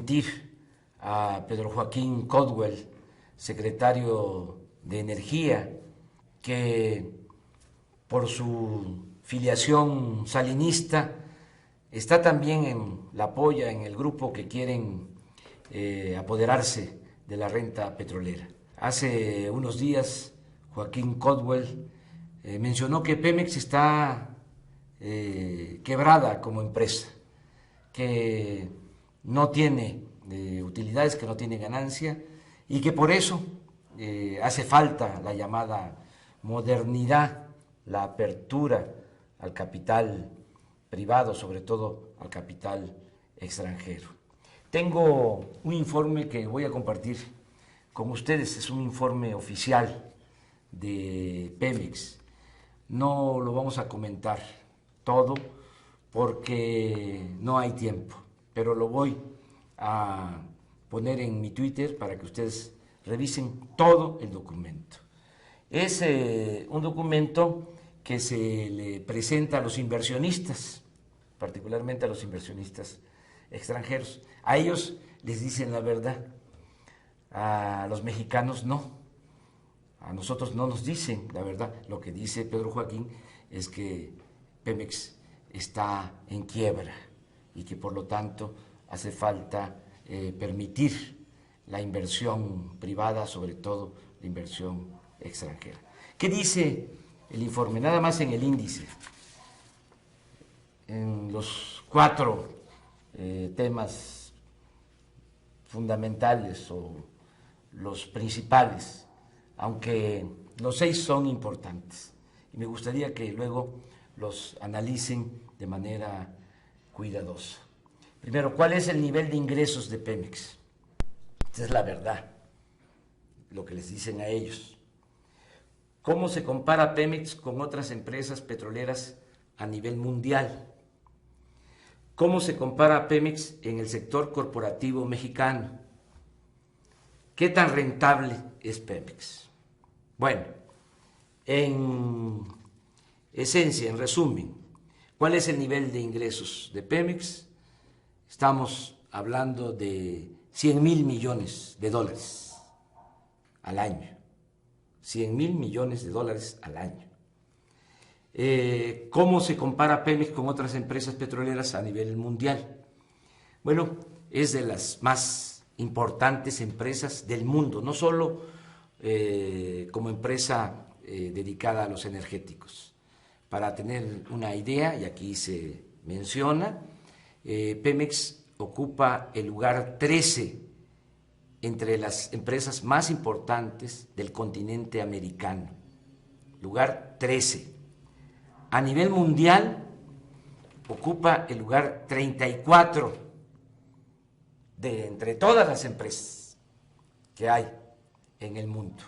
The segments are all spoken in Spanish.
desmentir a Pedro Joaquín Caldwell, secretario de Energía, que por su filiación salinista está también en la polla, en el grupo que quieren apoderarse de la renta petrolera. Hace unos días Joaquín Caldwell mencionó que Pemex está quebrada como empresa, que no tiene utilidades, que no tiene ganancia y que por eso hace falta la llamada modernidad, la apertura al capital privado, sobre todo al capital extranjero. Tengo un informe que voy a compartir con ustedes, es un informe oficial de Pemex. No lo vamos a comentar todo porque no hay tiempo, pero lo voy a poner en mi Twitter para que ustedes revisen todo el documento. Es un documento que se le presenta a los inversionistas, particularmente a los inversionistas extranjeros. A ellos les dicen la verdad, a los mexicanos no, a nosotros no nos dicen la verdad. Lo que dice Pedro Joaquín es que Pemex está en quiebra y que por lo tanto hace falta permitir la inversión privada, sobre todo la inversión extranjera. ¿Qué dice el informe? Nada más en el índice, en los 4 temas fundamentales o los principales, aunque los 6 son importantes y me gustaría que luego los analicen de manera cuidadosa. Primero, ¿cuál es el nivel de ingresos de Pemex? Esta es la verdad, lo que les dicen a ellos. ¿Cómo se compara Pemex con otras empresas petroleras a nivel mundial? ¿Cómo se compara Pemex en el sector corporativo mexicano? ¿Qué tan rentable es Pemex? Bueno, en esencia, en resumen, ¿cuál es el nivel de ingresos de Pemex? Estamos hablando de 100,000 millones de dólares al año. 100,000 millones de dólares al año. ¿Cómo se compara Pemex con otras empresas petroleras a nivel mundial? Bueno, es de las más importantes empresas del mundo, no solo como empresa dedicada a los energéticos. Para tener una idea, y aquí se menciona, Pemex ocupa el lugar 13 entre las empresas más importantes del continente americano. Lugar 13. A nivel mundial ocupa el lugar 34 de entre todas las empresas que hay en el mundo.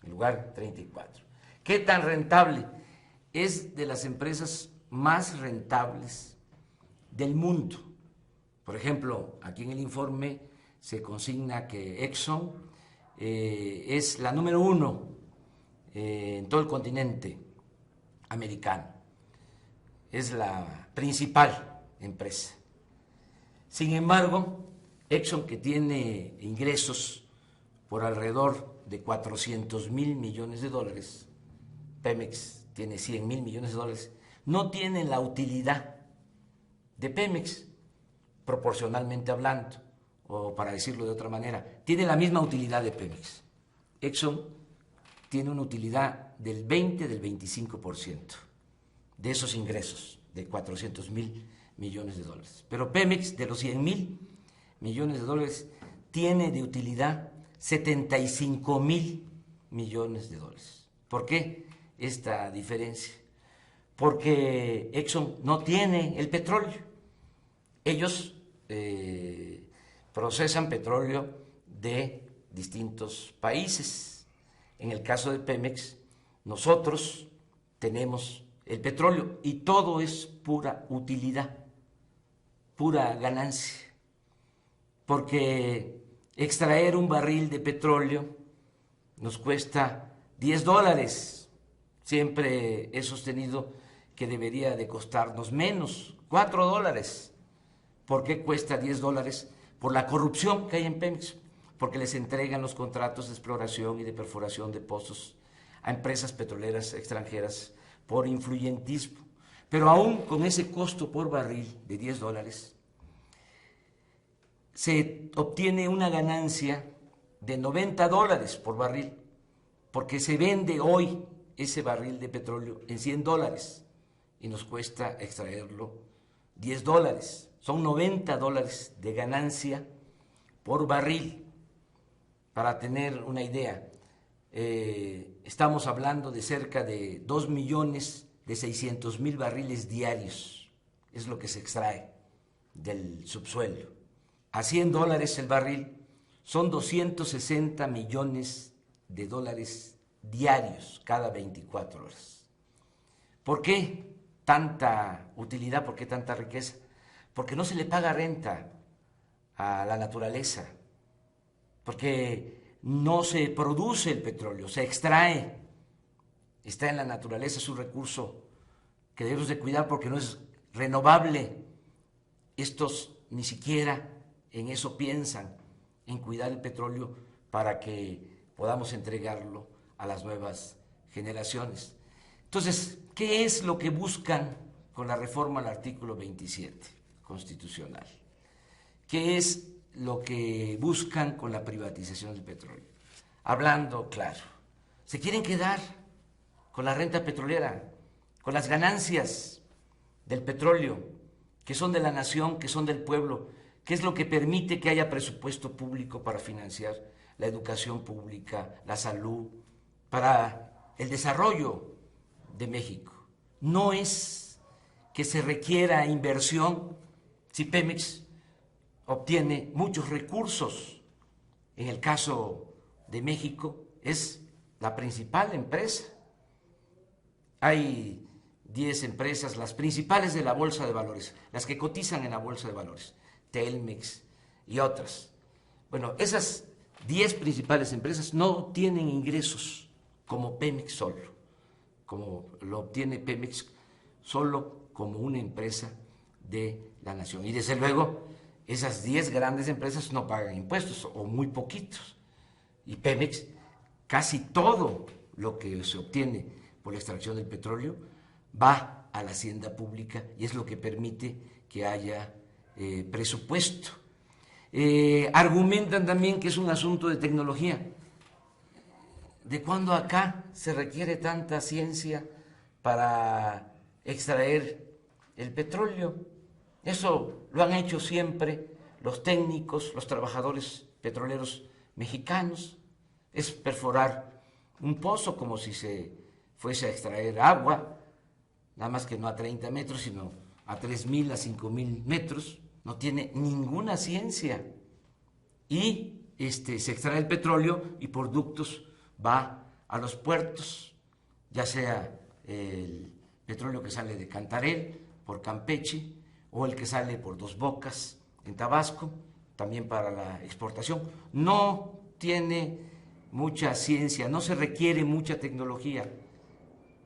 El lugar 34. ¿Qué tan rentable? Es de las empresas más rentables del mundo. Por ejemplo, aquí en el informe se consigna que Exxon es la número 1 en todo el continente americano. Es la principal empresa. Sin embargo, Exxon, que tiene ingresos por alrededor de 400,000 millones de dólares, Pemex tiene 100,000 millones de dólares, no tiene la utilidad de Pemex, proporcionalmente hablando, o para decirlo de otra manera, tiene la misma utilidad de Pemex. Exxon tiene una utilidad del 20, del 25% de esos ingresos de 400,000 millones de dólares. Pero Pemex, de los 100,000 millones de dólares, tiene de utilidad 75,000 millones de dólares. ¿Por qué esta diferencia? Porque Exxon no tiene el petróleo. Ellos procesan petróleo de distintos países. En el caso de Pemex, nosotros tenemos el petróleo y todo es pura utilidad, pura ganancia, porque extraer un barril de petróleo nos cuesta $10. Siempre he sostenido que debería de costarnos menos, $4. ¿Por qué cuesta $10? por la corrupción que hay en Pemex, porque les entregan los contratos de exploración y de perforación de pozos a empresas petroleras extranjeras por influyentismo. Pero aún con ese costo por barril de $10, se obtiene una ganancia de $90 por barril, porque se vende hoy ese barril de petróleo en $100 y nos cuesta extraerlo $10. Son $90 de ganancia por barril. Para tener una idea, estamos hablando de cerca de 2.600.000 barriles diarios, es lo que se extrae del subsuelo. A $100 el barril son 260 millones de dólares diarios cada 24 horas. ¿Por qué tanta utilidad? ¿Por qué tanta riqueza? Porque no se le paga renta a la naturaleza, porque no se produce el petróleo, se extrae, está en la naturaleza, es un recurso que debemos de cuidar porque no es renovable. Estos ni siquiera en eso piensan, en cuidar el petróleo para que podamos entregarlo a las nuevas generaciones. Entonces, ¿qué es lo que buscan con la reforma al artículo 27 constitucional? ¿Qué es lo que buscan con la privatización del petróleo? Hablando claro, se quieren quedar con la renta petrolera, con las ganancias del petróleo, que son de la nación, que son del pueblo, que es lo que permite que haya presupuesto público para financiar la educación pública, la salud, para el desarrollo de México. No es que se requiera inversión si Pemex obtiene muchos recursos. En el caso de México es la principal empresa. Hay 10 empresas, las principales de la Bolsa de Valores, las que cotizan en la Bolsa de Valores, Telmex y otras. Bueno, esas 10 principales empresas no tienen ingresos como Pemex solo, como lo obtiene Pemex solo como una empresa de la nación. Y desde luego, esas 10 grandes empresas no pagan impuestos, o muy poquitos. Y Pemex, casi todo lo que se obtiene por la extracción del petróleo va a la hacienda pública y es lo que permite que haya presupuesto. Argumentan también que es un asunto de tecnología. ¿De cuándo acá se requiere tanta ciencia para extraer el petróleo? Eso lo han hecho siempre los técnicos, los trabajadores petroleros mexicanos. Es perforar un pozo como si se fuese a extraer agua, nada más que no a 30 metros, sino a 3.000, a 5.000 metros. No tiene ninguna ciencia. Y se extrae el petróleo y por ductos va a los puertos, ya sea el petróleo que sale de Cantarell por Campeche o el que sale por Dos Bocas en Tabasco, también para la exportación. No tiene mucha ciencia, no se requiere mucha tecnología.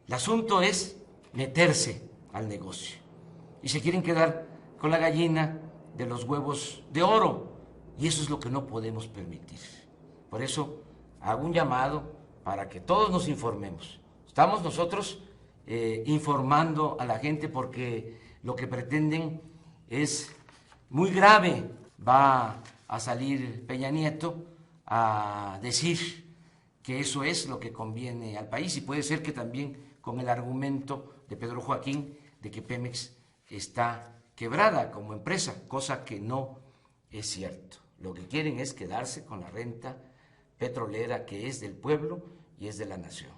El asunto es meterse al negocio y se quieren quedar con la gallina de los huevos de oro, y eso es lo que no podemos permitir. Por eso hago un llamado para que todos nos informemos. Estamos nosotros informando a la gente porque lo que pretenden es muy grave. Va a salir Peña Nieto a decir que eso es lo que conviene al país, y puede ser que también con el argumento de Pedro Joaquín de que Pemex está quebrada como empresa, cosa que no es cierto. Lo que quieren es quedarse con la renta petrolera que es del pueblo y es de la nación.